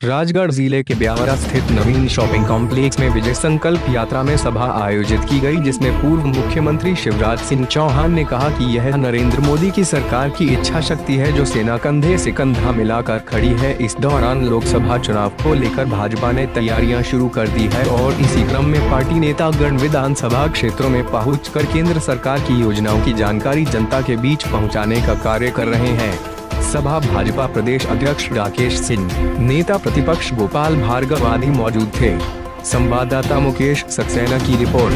राजगढ़ जिले के ब्यावरा स्थित नवीन शॉपिंग कॉम्प्लेक्स में विजय संकल्प यात्रा में सभा आयोजित की गई, जिसमें पूर्व मुख्यमंत्री शिवराज सिंह चौहान ने कहा कि यह नरेंद्र मोदी की सरकार की इच्छा शक्ति है जो सेना कंधे से कंधा मिलाकर खड़ी है। इस दौरान लोकसभा चुनाव को लेकर भाजपा ने तैयारियां शुरू कर दी है और इसी क्रम में पार्टी नेतागण विधानसभा क्षेत्रों में पहुँचकर केंद्र सरकार की योजनाओं की जानकारी जनता के बीच पहुँचाने का कार्य कर रहे हैं। सभा भाजपा प्रदेश अध्यक्ष राकेश सिंह, नेता प्रतिपक्ष गोपाल भार्गव आदि मौजूद थे। संवाददाता मुकेश सक्सेना की रिपोर्ट।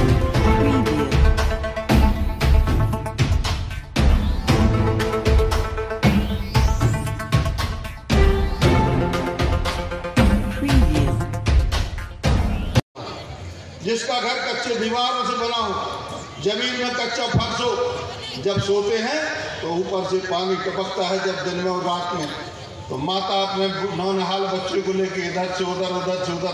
जिसका घर कच्चे दीवारों से बना हो, जमीन में कच्चा फर्श हो, जब सोते हैं तो ऊपर से पानी टपकता है, जब दिन में और रात में, तो माता अपने नौनिहाल बच्चे को लेके इधर से उधर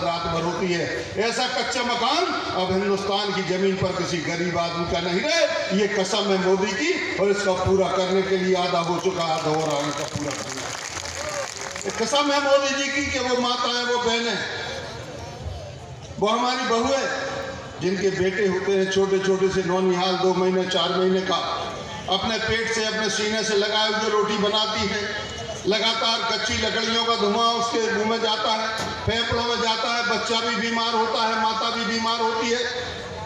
रात भर होती है। ऐसा कच्चा मकान अब हिंदुस्तान की जमीन पर किसी गरीब आदमी का नहीं रहे। ये कसम है मोदी की और इसका पूरा करने के लिए आधा हो चुका, आधा हो रहा है इसका पूरा करना। कसम है मोदी जी की कि वो माता है, वो बहन है, वो हमारी बहू है, जिनके बेटे होते हैं छोटे छोटे से नौनिहाल 2 महीने 4 महीने का, अपने पेट से अपने सीने से लगाए हुए रोटी बनाती है। लगातार कच्ची लकड़ियों का धुआं उसके मुंह में जाता है, फेफड़ों में जाता है, बच्चा भी बीमार होता है, माता भी बीमार होती है,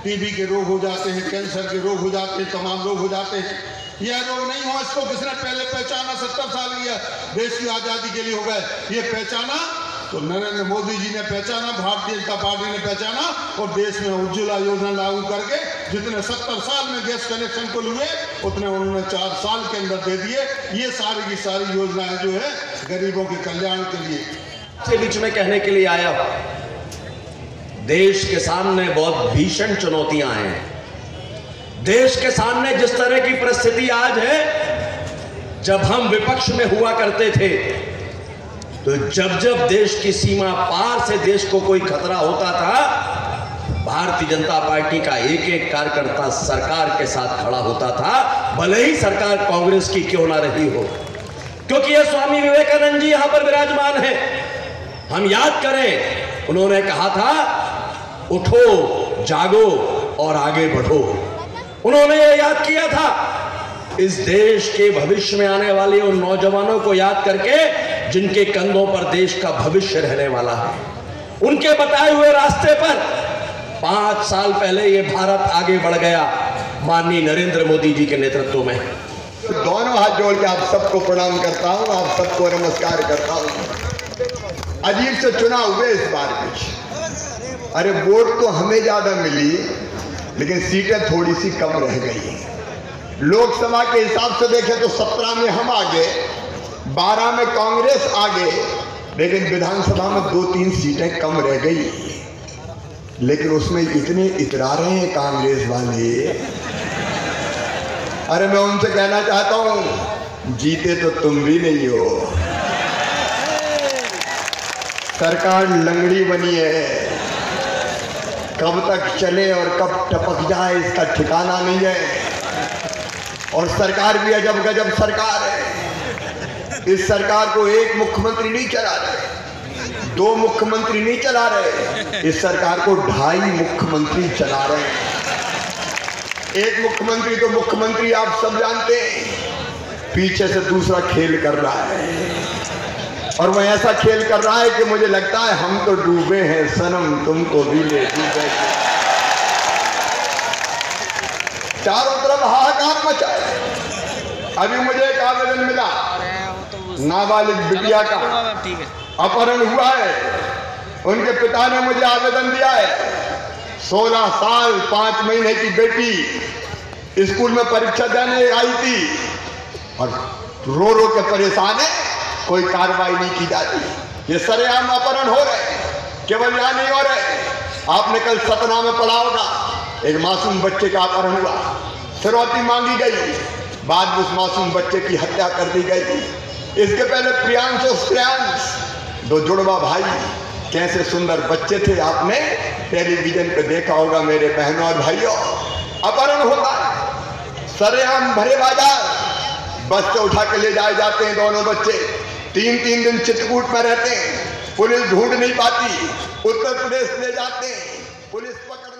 टीबी के रोग हो जाते हैं, कैंसर के रोग हो जाते हैं, तमाम रोग हो जाते हैं। यह रोग नहीं हो, इसको किसने पहले पहचाना? 70 साल की देश की आज़ादी के लिए हो गए। ये पहचाना तो नरेंद्र मोदी जी ने पहचाना, भारतीय जनता पार्टी ने पहचाना और देश में उज्ज्वला योजना लागू करके जितने 70 साल में गैस कनेक्शन को लिए उतने उन्होंने 4 साल के अंदर दे दिए। ये सारी की सारी योजनाएं जो है गरीबों के कल्याण के लिए। के बीच में कहने के लिए आया, देश के सामने बहुत भीषण चुनौतियां हैं। देश के सामने जिस तरह की परिस्थिति आज है, जब हम विपक्ष में हुआ करते थे तो जब जब देश की सीमा पार से देश को कोई खतरा होता था, भारतीय जनता पार्टी का एक एक कार्यकर्ता सरकार के साथ खड़ा होता था, भले ही सरकार कांग्रेस की क्यों ना रही हो। क्योंकि ये स्वामी विवेकानंद जी यहां पर विराजमान है। हम याद करें, उन्होंने कहा था, उठो जागो और आगे बढ़ो। उन्होंने ये याद किया था, इस देश के भविष्य में आने वाले उन नौजवानों को याद करके जिनके कंधों पर देश का भविष्य रहने वाला है। उनके बताए हुए रास्ते पर 5 साल पहले ये भारत आगे बढ़ गया, माननीय नरेंद्र मोदी जी के नेतृत्व में। दोनों हाथ जोड़ के आप सबको प्रणाम करता हूं, आप सबको नमस्कार करता हूं। अजीब से चुनाव हुए इस बार भी। अरे वोट तो हमें ज्यादा मिली, लेकिन सीटें थोड़ी सी कम रह गई। लोकसभा के हिसाब से देखें तो 17 में हम आगे, 12 में कांग्रेस आगे, लेकिन विधानसभा में 2-3 सीटें कम रह गई। लेकिन उसमें इतने इतरा रहे हैं कांग्रेस वाले। अरे मैं उनसे कहना चाहता हूं, जीते तो तुम भी नहीं हो। सरकार लंगड़ी बनी है, कब तक चले और कब टपक जाए इसका ठिकाना नहीं है। और सरकार भी अजब गजब सरकार है। इस सरकार को एक मुख्यमंत्री नहीं चला रहे, 2 मुख्यमंत्री नहीं चला रहे, इस सरकार को 2.5 मुख्यमंत्री चला रहे हैं। एक मुख्यमंत्री तो मुख्यमंत्री आप सब जानते हैं, पीछे से दूसरा खेल कर रहा है। और वह ऐसा खेल कर रहा है कि मुझे लगता है हम तो डूबे हैं सनम, तुमको भी ले डूबे। चारों तरफ हाहाकार मचा है। अभी मुझे एक आवेदन मिला, नाबालिग बिटिया का अपहरण हुआ है। उनके पिता ने मुझे आवेदन दिया है। 16 साल 5 महीने की बेटी स्कूल में परीक्षा देने आई थी और रो रो के परेशान है, कोई कार्रवाई नहीं की जाती। ये सरेआम अपहरण हो रहे, केवल यहाँ नहीं हो रहे। आपने कल सतना में पढ़ा होगा, एक मासूम बच्चे का अपहरण हुआ, फिरौती मांगी गई, बाद में उस मासूम बच्चे की हत्या कर दी गई। इसके पहले प्रियांश और श्रेयांश, 2 जुड़वा भाई, कैसे सुंदर बच्चे थे, आपने टेलीविजन पे देखा होगा मेरे बहनों और भाइयों। अपहरण होता है, सरेआम भरे बाजार, बस से उठा के ले जाए जाते हैं दोनों बच्चे। 3-3 दिन चित्रकूट में रहते हैं। पुलिस ढूंढ नहीं पाती, उत्तर प्रदेश ले जाते हैं, पुलिस पकड़